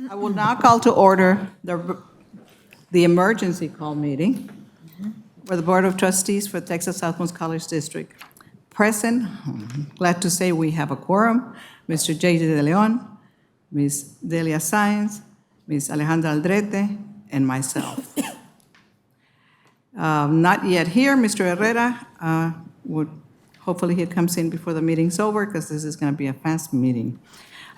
I will now call to order the emergency call meeting for the Board of Trustees for Texas Southmost College District. Present, glad to say we have a quorum, Mr. J.J. De Leon, Ms. Delia Sáenz, Ms. Alejandra Aldrete, and myself. Not yet here, Mr. Herrera, hopefully he comes in before the meeting's over, because this is going to be a fast meeting.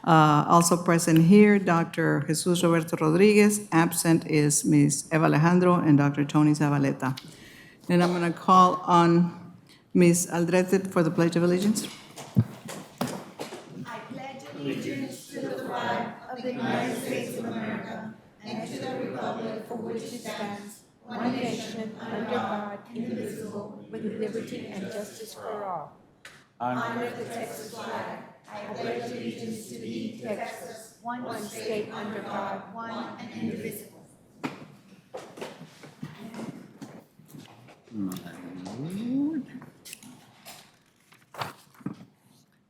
Also present here, Dr. Jesus Roberto Rodriguez. Absent is Ms. Eva Alejandro and Dr. Tony Zavaleta. And I'm going to call on Ms. Aldrete for the Pledge of Allegiance. I pledge allegiance to the flag of the United States of America and to the republic for which it stands, one nation, under God, indivisible, with liberty and justice for all. Honor the Texas flag. I pledge allegiance to thee, Texas, one state under God, one and indivisible.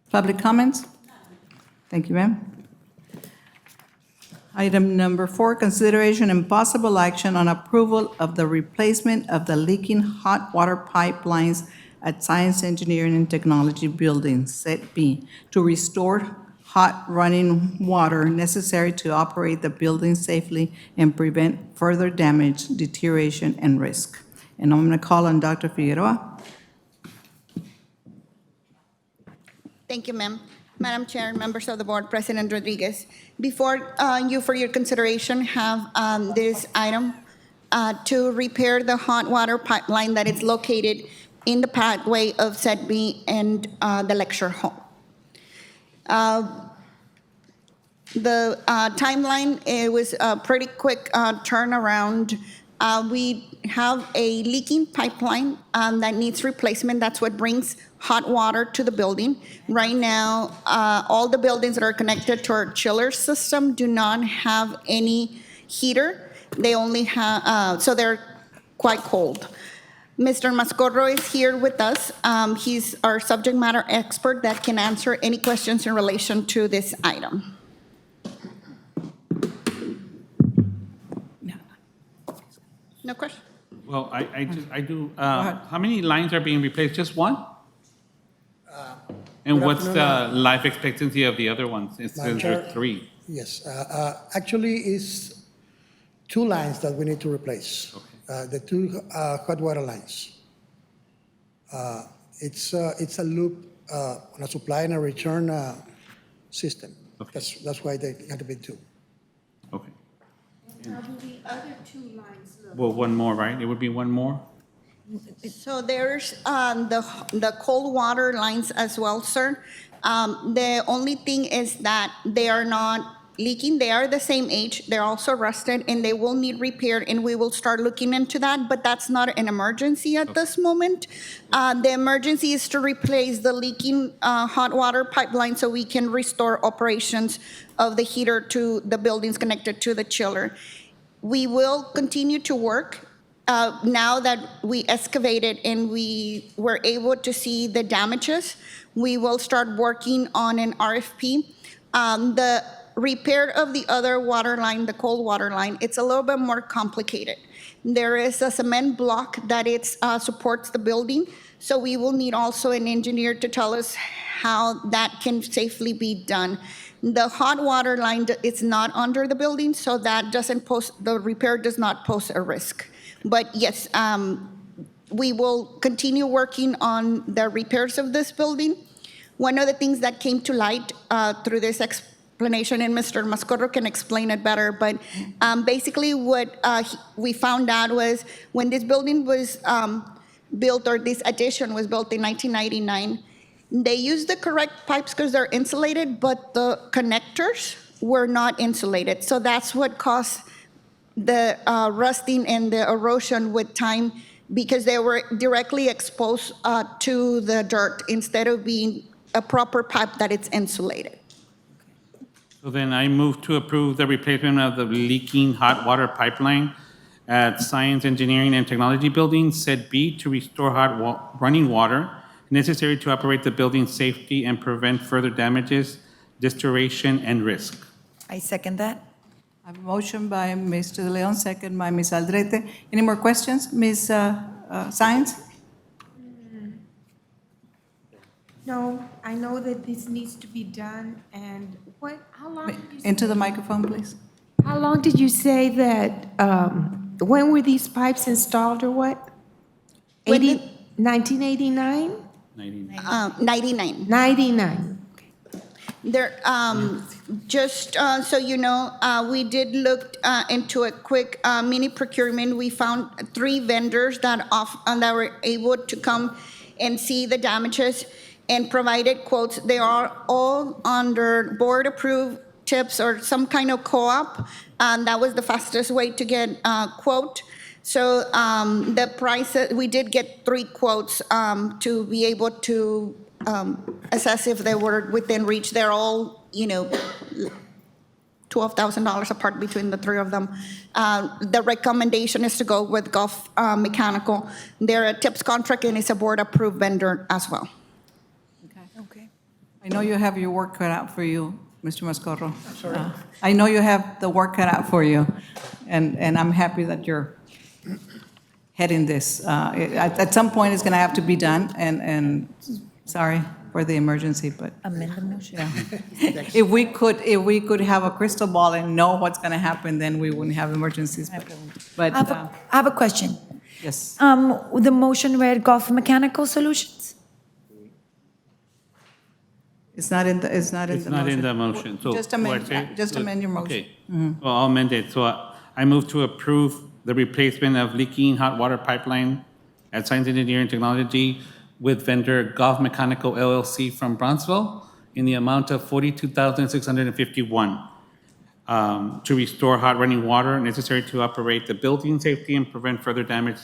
Public comments? Thank you, ma'am. Item number 4, consideration and possible action on approval of the replacement of the leaking hot water pipelines at Science, Engineering, and Technology Building, Set B, to restore hot running water necessary to operate the building safely and prevent further damage, deterioration, and risk. And I'm going to call on Dr. Figueroa. Thank you, ma'am. Madam Chair, members of the board, President Rodriguez. Before you, for your consideration, have this item to repair the hot water pipeline that is located in the pathway of Set B and the lecture hall. The timeline, it was a pretty quick turnaround. We have a leaking pipeline that needs replacement. That's what brings hot water to the building. Right now, all the buildings that are connected to our chiller system do not have any heater. They only have, so they're quite cold. Mr. Mascorro is here with us. He's our subject matter expert that can answer any questions in relation to this item. No question? Well, I do, ahead. how many lines are being replaced? Just one? And what's the life expectancy of the other ones? It says Chair. there's 3. Yes, actually, it's 2 lines that we need to replace. The 2 hot water lines. It's a loop on a supply and a return system. Okay. That's why they had to be 2. Okay. How do the other 2 lines look? Well, one more, right? It would be one more? So there's the cold water lines as well, sir. The only thing is that they are not leaking. They are the same age. They're also rusted, and they will need repaired, and we will start looking into that, but that's not an emergency at this moment. The emergency is to replace the leaking hot water pipeline so we can restore operations of the heater to the buildings connected to the chiller. We will continue to work. Now that we excavated and we were able to see the damages, we will start working on an RFP. The repair of the other water line, the cold water line, it's a little bit more complicated. There is a cement block that supports the building, so we will need also an engineer to tell us how that can safely be done. The hot water line is not under the building, so that the repair does not pose a risk. But yes, we will continue working on the repairs of this building. One of the things that came to light through this explanation, and Mr. Mascorro can explain it better, but basically what we found out was when this building was built, or this addition was built in 1999, they used the correct pipes because they're insulated, but the connectors were not insulated. So that's what caused the rusting and the erosion with time, because they were directly exposed to the dirt instead of being a proper pipe that it's insulated. So then I move to approve the replacement of the leaking hot water pipeline at Science, Engineering, and Technology Building, Set B, to restore running water necessary to operate the building safely and prevent further damages, deterioration, and risk. I second that. I have a motion by Mr. De Leon, second by Ms. Aldrete. Any more questions? Ms. Science? No, I know that this needs to be done, and how long did you say? Into the microphone, please. How long did you say that, when were these pipes installed or what? When 1989? 99. 99. There, just so you know, we did look into a quick mini procurement. We found 3 vendors that were able to come and see the damages and provided quotes. They are all under board-approved tips or some kind of co-op, and that was the fastest way to get a quote. So the price, we did get 3 quotes to be able to assess if they were within reach. They're all, $12,000 apart between the 3 of them. The recommendation is to go with Gulf Mechanical. They're a TIPS contract and it's a board-approved vendor as well. Okay. I know you have your work cut out for you, Mr. Mascorro. I know you have the work cut out for you, and I'm happy that you're heading this. At some point, it's going to have to be done, and sorry for the emergency, but Amend the motion. yeah. If we could have a crystal ball and know what's going to happen, then we wouldn't have emergencies. But I have a question. yes, The motion read Gulf Mechanical Solutions? it's not in the It's not in the motion, so. Just amend- do I say- just amend your motion. Okay, well, I'll amend it. So I move to approve the replacement of leaking hot water pipeline at Science Engineering Technology with vendor Gulf Mechanical LLC from Bronxville in the amount of $42,651 to restore hot running water necessary to operate the building safely and prevent further damage,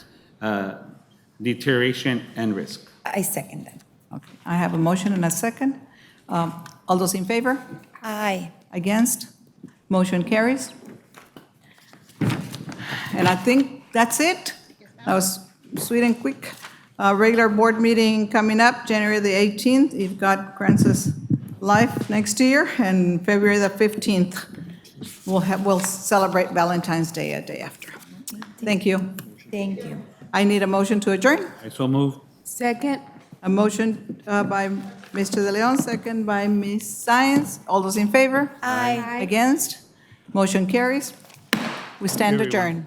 deterioration, and risk. I second that. Okay, I have a motion and a second. All those in favor? Aye. Against? Motion carries. And I think that's it. That was sweet and quick. Regular board meeting coming up, January the 18th. You've got Francis Life next year, and February the 15th. We'll celebrate Valentine's Day a day after. Thank you. Thank you. I need a motion to adjourn. I so move. Second? A motion by Mr. De Leon, second by Ms. Science. All those in favor? Aye. Against? Motion carries. We stand Everyone. adjourned.